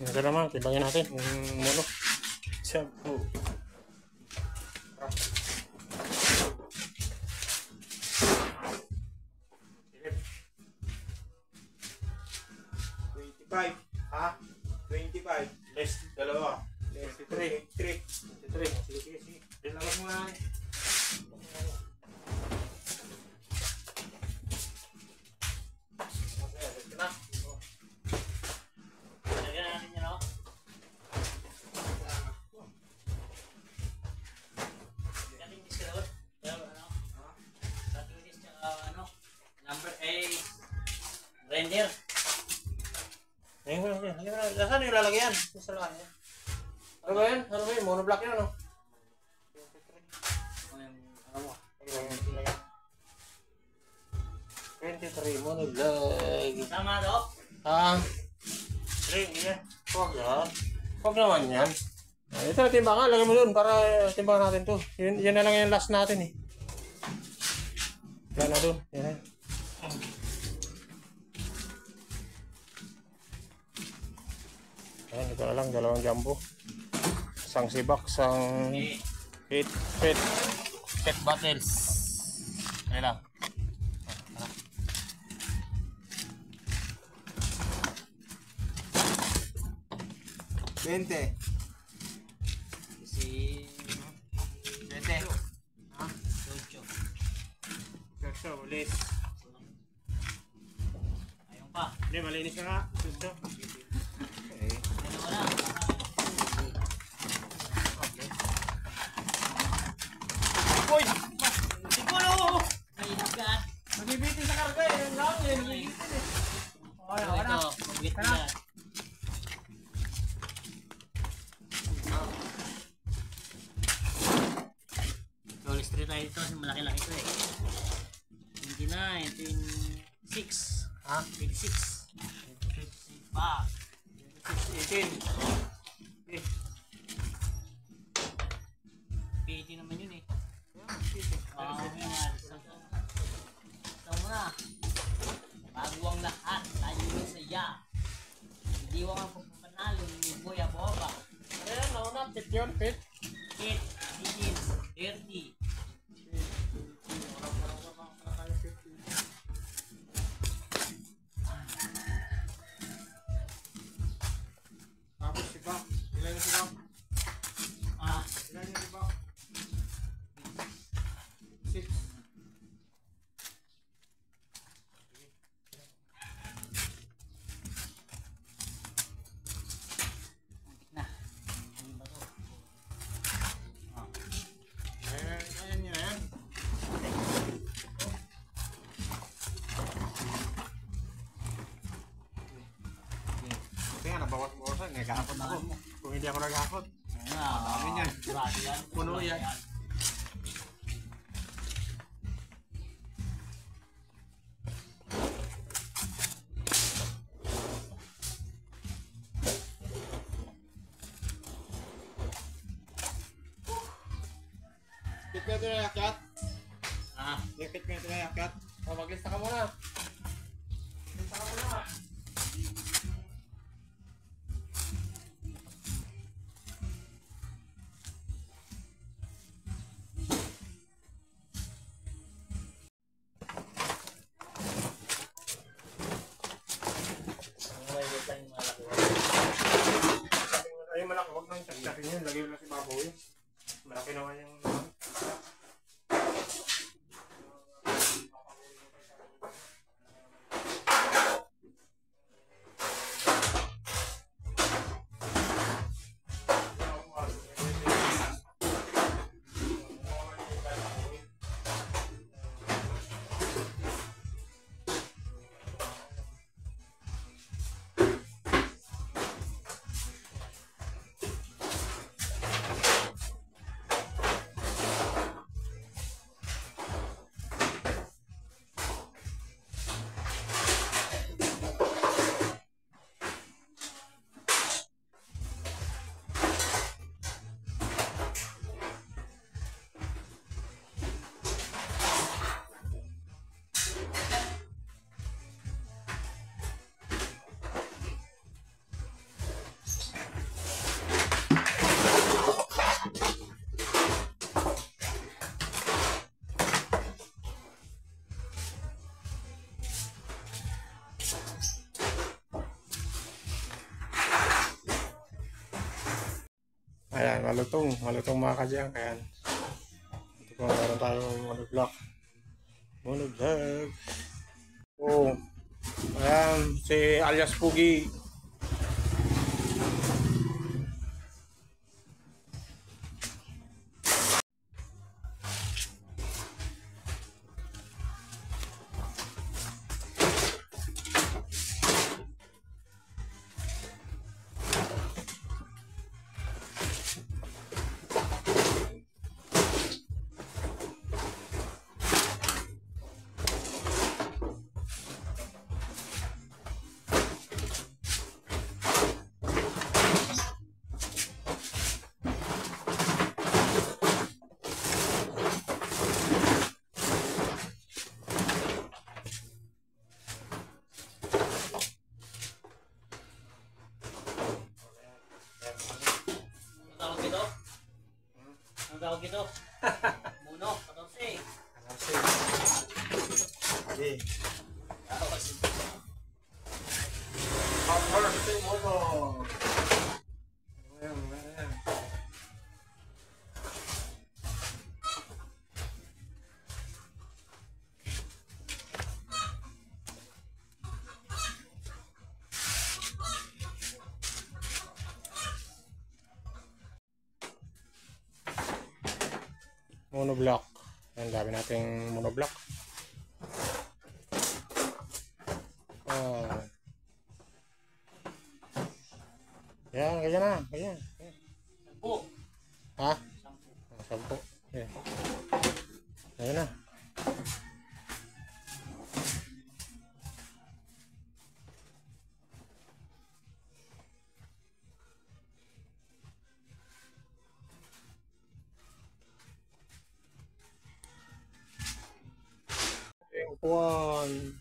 Ito naman, timbangin natin yung mono. Shampoo. 25. Ha? 25. Less, dalawa. 23. 23. Sige, sige. Dilabas mo na. Render. Saan yung lalagyan? Sa lalagyan. Ano ba yan? Ano ba yun? Monoblock yun, ano? Ano mo? 23 monoblock. Tama to? Hindi yan. Huwag yan. Huwag naman yan. Ito na timbangan. Lagyan mo dun para timbangan natin to. Yan na lang yung last natin eh. Yan na dun. Yan na. Ayan, ito na lang, dalawang jumbo. Isang sibak, isang pet bottles. Ayan lang. 20. Si... 20. Ha? Jojo. Jojo, ulit. Ayun pa. Hindi, malinis na nga. Jojo. Okay. Ano wala? Uy! Siguro! May higat. Magibitin sa karga eh. Ang lang eh. Magibitin eh. Okay, okay na. Ito, magbigat. Roll street tayo ito. Malaki-laki ito eh. 29, 26. Ha? 26. 26 pa. 18. Eh. 80 naman yun eh. Oo, yan. Ito muna. Bago ang lahat, tayo yung saya. Hindi wang ang pagpapanalo ni Boy Aboba. Ayan, nauna. Pit yun, pit. Hit, hit, dirty. Tapos si Bak. Ilan yung si Bak? Ah, Ilan yung si Bak? 6. na. Ano ba to? Ayan yun na yan. Buti nga, nabawas-bawasan. Nagkakapot ako. Kung hindi ako nagkakapot. Dami yan. Grabe yan. Puno yan. Hit ko ito na yakyat. Ah, Hit ko ito na yakyat. O, maglista ka muna. Maglista ka muna. may wait lang yung malaki. Ay, malaki. Huwag nang tsak-tsakin yun. Lagay mo lang si baboy. Malaki naman yung... Ayan, malutong mga kadyang. Ayan. Ito po, meron tayong monoblock. Monoblock. Oh, ayan, si alias Pugi. Ano tawag ito? Ano tawag ito? Muno, 14. Okay. Monoblock. Ang dami nating monoblock. Ah. Yan, ganyan na. Ganyan. 10. Ha? 10. 10. Yan. Ayan na. One.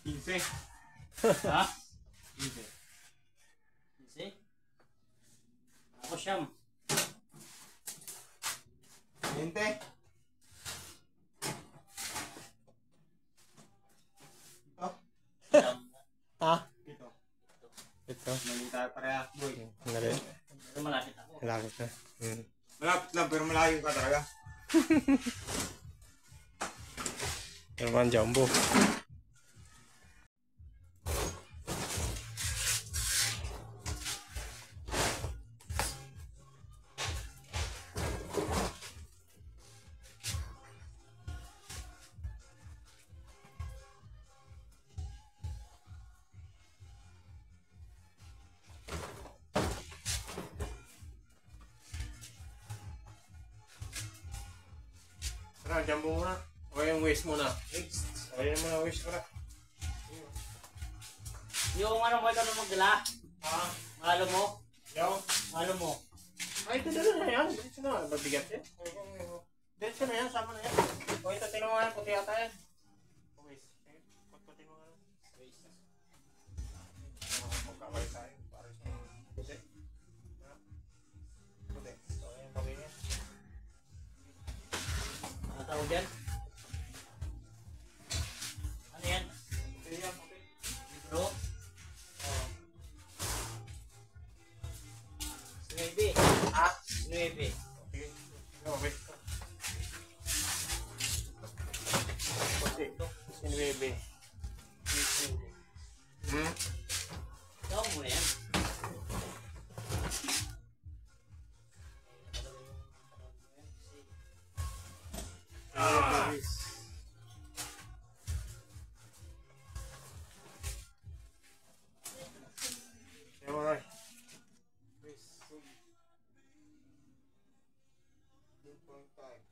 15. Ha? 15. Kasi? Ako siyam. 20. Ito. Siyam. Ha? Ito. Ito. Mali tayo pareha. Boy. Nari. Pero malapit ako. Malapit na. Malapit lang pero malayo ka talaga. Ano ba ang jumbo? Tara, jumbo muna. O yung waist muna. O yun muna, waist muna. Yung ano mo ito na magdala? Ha? Mahalo mo? Yo? Mahalo mo? Ay, ito na yan. Diretso na. Mabigat yan. Diretso na yan. Sama na yan. O ito, tinan mo nga yan. Puti yata yan. Waist. Puti mo nga yan. Waist. Magkakay tayo. Para sa puti. Puti. So, yan. Puti yan. Ano tawag yan? Ano yan? Puti yan. Puti. Bro? Nuebe. Ha? Nuebe. Okay. Okay. Puti. Sinuebe. Tawag mo na yan. Alright.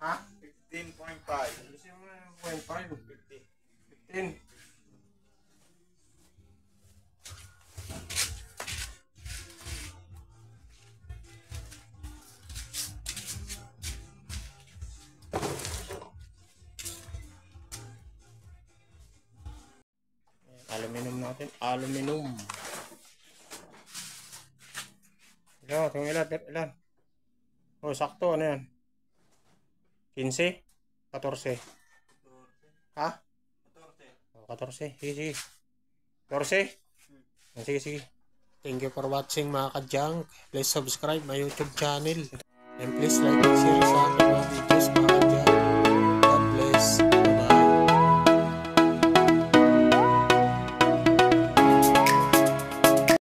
Ha? 15.5. Gusto mo na yung 0.5. 50. 15. Aluminum natin. Aluminum. Ito, itong ilan? Oh, sakto. Ano yan? 15? 14. Ha? 14. Oh, 14. Sige, sige. 14? Sige, sige. Thank you for watching mga ka-junk. Please subscribe my YouTube channel. And please like and share sa aking mga